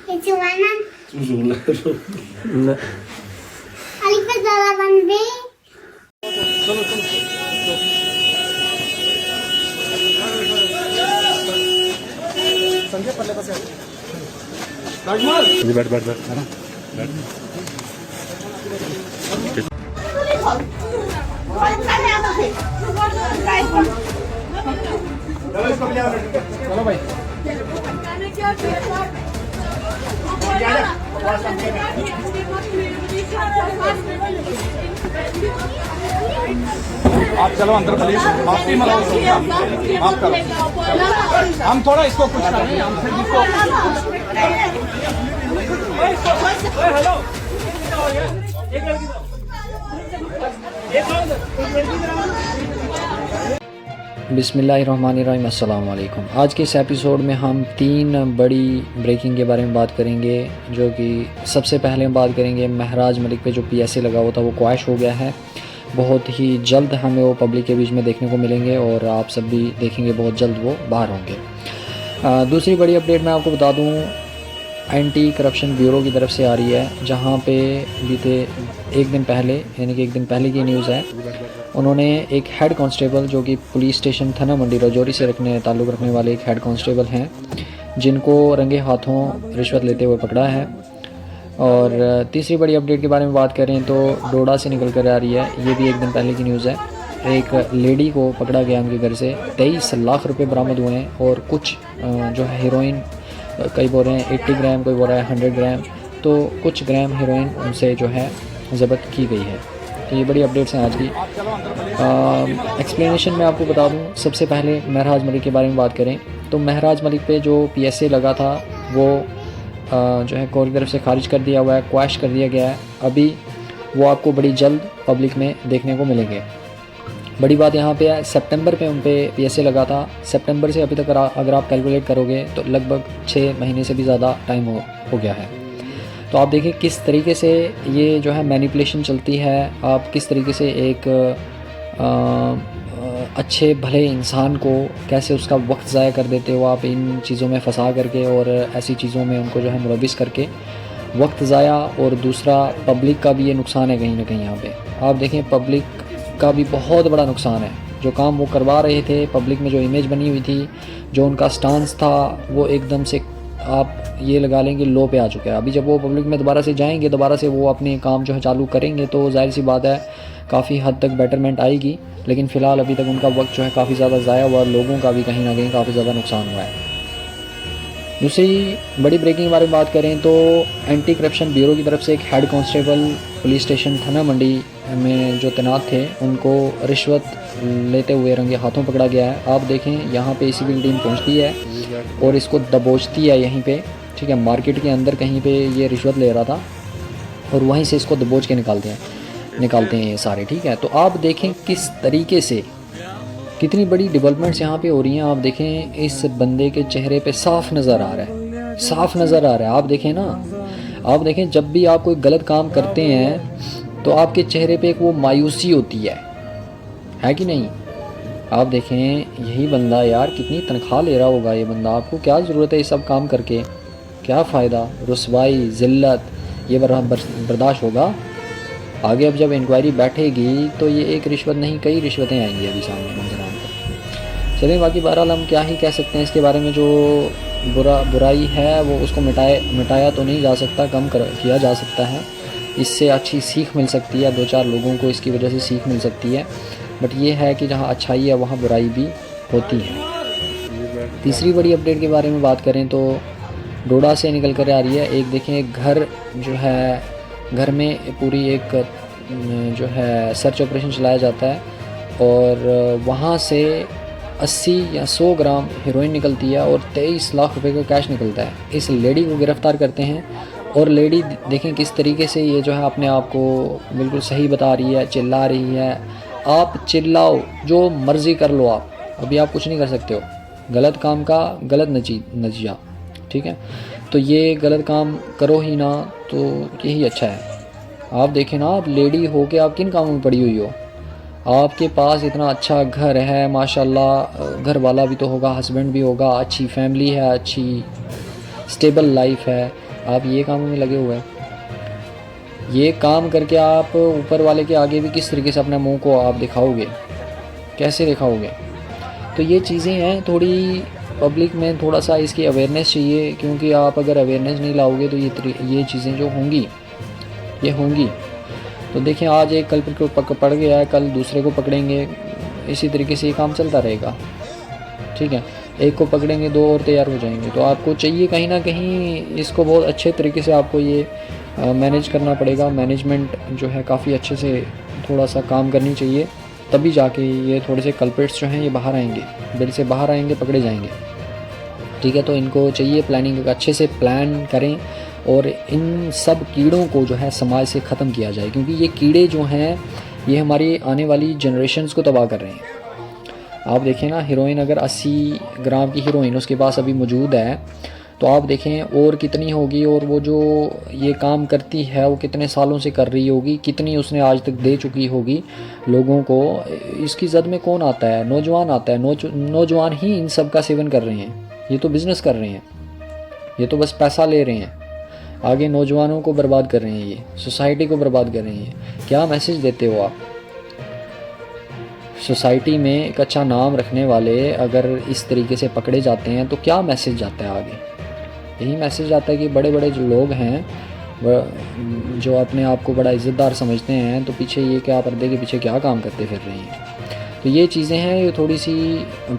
Kecuanan. Susulan. Kali ke dalaman B. चलो भाई आप चलो अंदर प्लीज माफी मनाओ माफ करो हम थोड़ा इसको कुछ करें हमसे जिसको हेलो बिस्मिल्लाहिर्रहमानिर्रहीम अस्सलाम वालेकुम। आज के इस एपिसोड में हम 3 बड़ी ब्रेकिंग के बारे में बात करेंगे, जो कि सबसे पहले हम बात करेंगे महराज मलिक पे जो PSA लगा हुआ था वो क्वैश हो गया है। बहुत ही जल्द हमें वो पब्लिक के बीच में देखने को मिलेंगे और आप सब भी देखेंगे बहुत जल्द वो बाहर होंगे। दूसरी बड़ी अपडेट मैं आपको बता दूँ, एंटी करप्शन ब्यूरो की तरफ से आ रही है, जहाँ पे बीते एक दिन पहले यानी कि एक दिन पहले की न्यूज़ है, उन्होंने एक हेड कांस्टेबल जो कि पुलिस स्टेशन थाना मंडी राजौरी से ताल्लुक़ रखने वाले एक हेड कांस्टेबल हैं, जिनको रंगे हाथों रिश्वत लेते हुए पकड़ा है। और तीसरी बड़ी अपडेट के बारे में बात करें तो डोडा से निकल कर आ रही है, ये भी एक दिन पहले की न्यूज़ है। एक लेडी को पकड़ा गया उनके घर से, 23 लाख रुपये बरामद हुए हैं और कुछ जो है हीरोइन, कई बोल रहे हैं 80 ग्राम, कोई बोल रहा है 100 ग्राम, तो कुछ ग्राम हीरोइन उनसे जो है ज़ब्त की गई है। तो ये बड़ी अपडेट्स हैं आज की। एक्सप्लेनेशन में आपको बता दूं, सबसे पहले महराज मलिक के बारे में बात करें तो महराज मलिक पे जो PSA लगा था वो जो है कोर्ट की तरफ से खारिज कर दिया हुआ है, क्वैश कर दिया गया है। अभी वो आपको बड़ी जल्द पब्लिक में देखने को मिलेंगे। बड़ी बात यहाँ पे है, सितंबर पे उन पे PSA लगा था। सितंबर से अभी तक अगर आप कैलकुलेट करोगे तो लगभग 6 महीने से भी ज़्यादा टाइम हो गया है। तो आप देखिए किस तरीके से ये जो है मैनिपुलेशन चलती है, आप किस तरीके से एक अच्छे भले इंसान को कैसे उसका वक्त ज़ाया कर देते हो आप इन चीज़ों में फंसा करके, और ऐसी चीज़ों में उनको जो है मुलविस करके वक्त ज़ाया, और दूसरा पब्लिक का भी ये नुकसान है कहीं ना कहीं। यहाँ पे आप देखें पब्लिक का भी बहुत बड़ा नुकसान है। जो काम वो करवा रहे थे, पब्लिक में जो इमेज बनी हुई थी, जो उनका स्टांस था, वो एकदम से आप ये लगा लेंगे लो पे आ चुका है। अभी जब वो पब्लिक में दोबारा से जाएंगे, दोबारा से वो अपने काम जो है चालू करेंगे, तो जाहिर सी बात है काफ़ी हद तक बेटरमेंट आएगी। लेकिन फ़िलहाल अभी तक उनका वक्त जो है काफ़ी ज़्यादा ज़ाया हुआ, और लोगों का भी कहीं ना कहीं काफ़ी ज़्यादा नुकसान हुआ है। दूसरी बड़ी ब्रेकिंग के बारे में बात करें तो एंटी करप्शन ब्यूरो की तरफ से एक हेड कांस्टेबल पुलिस स्टेशन थाना मंडी में जो तैनात थे, उनको रिश्वत लेते हुए रंगे हाथों पकड़ा गया है। आप देखें यहाँ पे सिविल टीम पहुँचती है और इसको दबोचती है यहीं पे, ठीक है, मार्केट के अंदर कहीं पे ये रिश्वत ले रहा था और वहीं से इसको दबोच के निकालते हैं ये सारे, ठीक है। तो आप देखें किस तरीके से कितनी बड़ी डेवलपमेंट्स यहाँ पे हो रही हैं। आप देखें इस बंदे के चेहरे पे साफ नज़र आ रहा है, साफ नज़र आ रहा है। आप देखें ना, आप देखें जब भी आप कोई गलत काम करते हैं तो आपके चेहरे पे एक वो मायूसी होती है कि नहीं। आप देखें यही बंदा यार कितनी तनख्वाह ले रहा होगा ये बंदा, आपको क्या ज़रूरत है ये सब काम करके, क्या फ़ायदा, रुसवाई ज़िल्लत ये बर्दाश्त होगा आगे। अब जब इंक्वायरी बैठेगी तो ये एक रिश्वत नहीं कई रिश्वतें आएंगी अभी सामने मंजर आम पर। चलिए बाकी बहरहाल हम क्या ही कह सकते हैं इसके बारे में। जो बुराई है वो उसको मिटाया तो नहीं जा सकता, कम किया जा सकता है। इससे अच्छी सीख मिल सकती है, 2-4 लोगों को इसकी वजह से सीख मिल सकती है। बट ये है कि जहाँ अच्छाई है वहाँ बुराई भी होती है। तीसरी बड़ी अपडेट के बारे में बात करें तो डोडा से निकल कर आ रही है। एक देखें एक घर जो है, घर में पूरी एक जो है सर्च ऑपरेशन चलाया जाता है और वहाँ से 80 या 100 ग्राम हीरोइन निकलती है और 23 लाख रुपए का कैश निकलता है। इस लेडी को गिरफ़्तार करते हैं और लेडी देखें किस तरीके से ये जो है अपने आप को बिल्कुल सही बता रही है, चिल्ला रही है। आप चिल्लाओ, जो मर्ज़ी कर लो आप, अभी आप कुछ नहीं कर सकते हो। गलत काम का गलत नतीजा, ठीक है। तो ये गलत काम करो ही ना, तो यही अच्छा है। आप देखें ना, आप लेडी हो के आप किन कामों में पड़ी हुई हो, आपके पास इतना अच्छा घर है माशाल्लाह, घर वाला भी तो होगा, हस्बैंड भी होगा, अच्छी फैमिली है, अच्छी स्टेबल लाइफ है, आप ये कामों में लगे हुए हैं। ये काम करके आप ऊपर वाले के आगे भी किस तरीके से अपने मुंह को आप दिखाओगे, कैसे दिखाओगे? तो ये चीज़ें हैं, थोड़ी पब्लिक में थोड़ा सा इसकी अवेयरनेस चाहिए, क्योंकि आप अगर अवेयरनेस नहीं लाओगे तो ये चीज़ें जो होंगी ये होंगी। तो देखें, आज एक कल्प्रिट को पकड़ गया है, कल दूसरे को पकड़ेंगे, इसी तरीके से ये काम चलता रहेगा। ठीक है, एक को पकड़ेंगे, 2 और तैयार हो जाएंगे। तो आपको चाहिए कहीं ना कहीं इसको बहुत अच्छे तरीके से आपको ये मैनेज करना पड़ेगा। मैनेजमेंट जो है काफ़ी अच्छे से थोड़ा सा काम करनी चाहिए, तभी जाके ये थोड़े से कल्प्रिट्स जो हैं ये बाहर आएंगे, बिल से बाहर आएंगे, पकड़े जाएंगे। ठीक है, तो इनको चाहिए प्लानिंग अच्छे से प्लान करें और इन सब कीड़ों को जो है समाज से ख़त्म किया जाए, क्योंकि ये कीड़े जो हैं ये हमारी आने वाली जनरेशन्स को तबाह कर रहे हैं। आप देखें ना, हीरोइन अगर 80 ग्राम की हीरोइन उसके पास अभी मौजूद है, तो आप देखें और कितनी होगी, और वो जो ये काम करती है वो कितने सालों से कर रही होगी, कितनी उसने आज तक दे चुकी होगी लोगों को। इसकी जद में कौन आता है? नौजवान आता है। नौजवान ही इन सब का सेवन कर रहे हैं। ये तो बिज़नेस कर रहे हैं, ये तो बस पैसा ले रहे हैं, आगे नौजवानों को बर्बाद कर रहे हैं, ये सोसाइटी को बर्बाद कर रहे हैं। क्या मैसेज देते हो आप? सोसाइटी में एक अच्छा नाम रखने वाले अगर इस तरीके से पकड़े जाते हैं तो क्या मैसेज जाता है आगे? यही मैसेज आता है कि बड़े बड़े जो लोग हैं जो अपने आप को बड़ा इज़्ज़तदार समझते हैं, तो पीछे ये क्या, पर्दे के पीछे क्या काम करते फिर रहे हैं। तो ये चीज़ें हैं, ये थोड़ी सी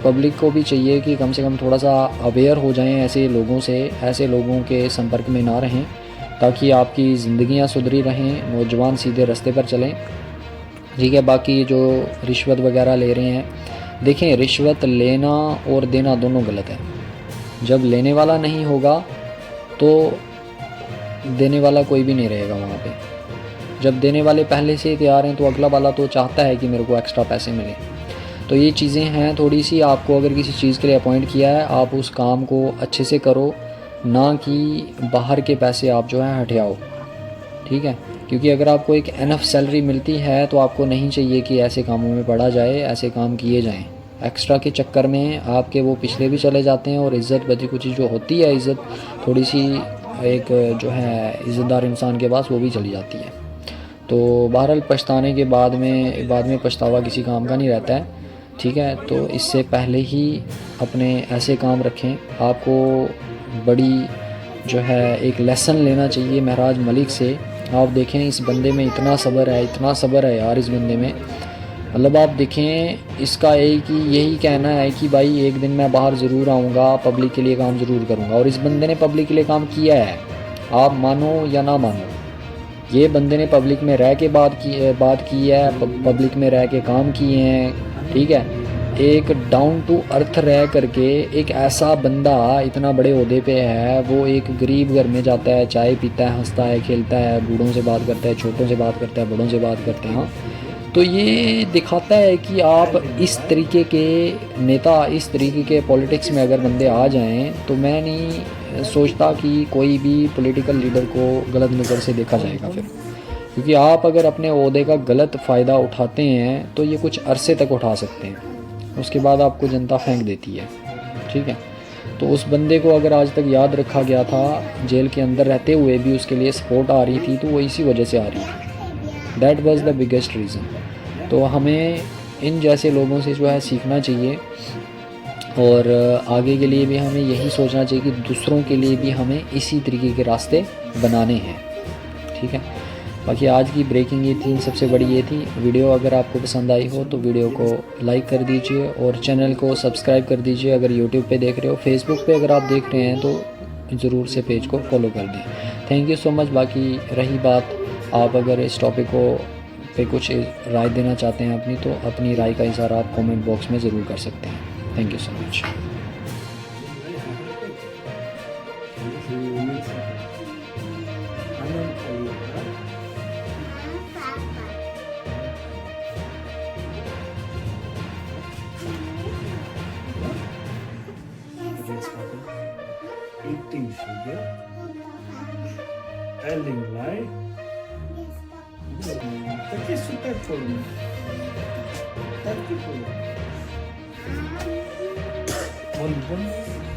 पब्लिक को भी चाहिए कि कम से कम थोड़ा सा अवेयर हो जाएं ऐसे लोगों से, ऐसे लोगों के संपर्क में ना रहें, ताकि आपकी ज़िंदगियां सुधरी रहें, नौजवान सीधे रास्ते पर चलें। ठीक है, बाकी जो रिश्वत वगैरह ले रहे हैं, देखें रिश्वत लेना और देना दोनों गलत है। जब लेने वाला नहीं होगा तो देने वाला कोई भी नहीं रहेगा वहाँ पे। जब देने वाले पहले से ही तैयार हैं तो अगला वाला तो चाहता है कि मेरे को एक्स्ट्रा पैसे मिले। तो ये चीज़ें हैं थोड़ी सी, आपको अगर किसी चीज़ के लिए अपॉइंट किया है, आप उस काम को अच्छे से करो, ना कि बाहर के पैसे आप जो है हटियाओ। ठीक है, क्योंकि अगर आपको एक एनफ सैलरी मिलती है तो आपको नहीं चाहिए कि ऐसे कामों में पड़ा जाए, ऐसे काम किए जाएं। एक्स्ट्रा के चक्कर में आपके वो पिछले भी चले जाते हैं और इज़्ज़त बची कुछ जो होती है, इज़्ज़त थोड़ी सी एक जो है इज़्ज़तदार इंसान के पास वो भी चली जाती है। तो बहरहाल पछताने के बाद में पछतावा किसी काम का नहीं रहता है। ठीक है, तो इससे पहले ही अपने ऐसे काम रखें। आपको बड़ी जो है एक लेसन लेना चाहिए महराज मलिक से। आप देखें इस बंदे में इतना सब्र है, इतना सब्र है यार इस बंदे में। मतलब आप देखें, इसका यही कहना है कि भाई एक दिन मैं बाहर ज़रूर आऊँगा, पब्लिक के लिए काम ज़रूर करूँगा। और इस बंदे ने पब्लिक के लिए काम किया है, आप मानो या ना मानो। ये बंदे ने पब्लिक में रह के बात की है, पब्लिक में रह के काम किए हैं। ठीक है, एक डाउन टू अर्थ रह करके एक ऐसा बंदा इतना बड़े ओहदे पे है, वो एक गरीब घर में जाता है, चाय पीता है, हंसता है, खेलता है, बूढ़ों से बात करता है, छोटों से बात करता है, बड़ों से बात करते हैं। हाँ, तो ये दिखाता है कि आप इस तरीके के नेता, इस तरीके के पॉलिटिक्स में अगर बंदे आ जाएं, तो मैं नहीं सोचता कि कोई भी पॉलिटिकल लीडर को गलत नज़र से देखा जाएगा फिर। क्योंकि आप अगर अपने ओहदे का गलत फ़ायदा उठाते हैं तो ये कुछ अरसे तक उठा सकते हैं, उसके बाद आपको जनता फेंक देती है। ठीक है, तो उस बंदे को अगर आज तक याद रखा गया था, जेल के अंदर रहते हुए भी उसके लिए सपोर्ट आ रही थी, तो वो इसी वजह से आ रही थी। That was the biggest reason. तो हमें इन जैसे लोगों से जो है सीखना चाहिए, और आगे के लिए भी हमें यही सोचना चाहिए कि दूसरों के लिए भी हमें इसी तरीके के रास्ते बनाने हैं। ठीक है, बाकी आज की ब्रेकिंग ये थी, सबसे बड़ी ये थी। वीडियो अगर आपको पसंद आई हो तो वीडियो को लाइक कर दीजिए और चैनल को सब्सक्राइब कर दीजिए। अगर यूट्यूब पे देख रहे हो, फेसबुक पे अगर आप देख रहे हैं तो ज़रूर से पेज को फॉलो कर दें। Thank you so much. बाकी रही बात, आप अगर इस टॉपिक को पे कुछ राय देना चाहते हैं अपनी, तो अपनी राय का इज़हार आप कमेंट बॉक्स में ज़रूर कर सकते हैं। Thank you so much. Eating sugar, telling lie. Такі супер форми. Такі форми. Вон.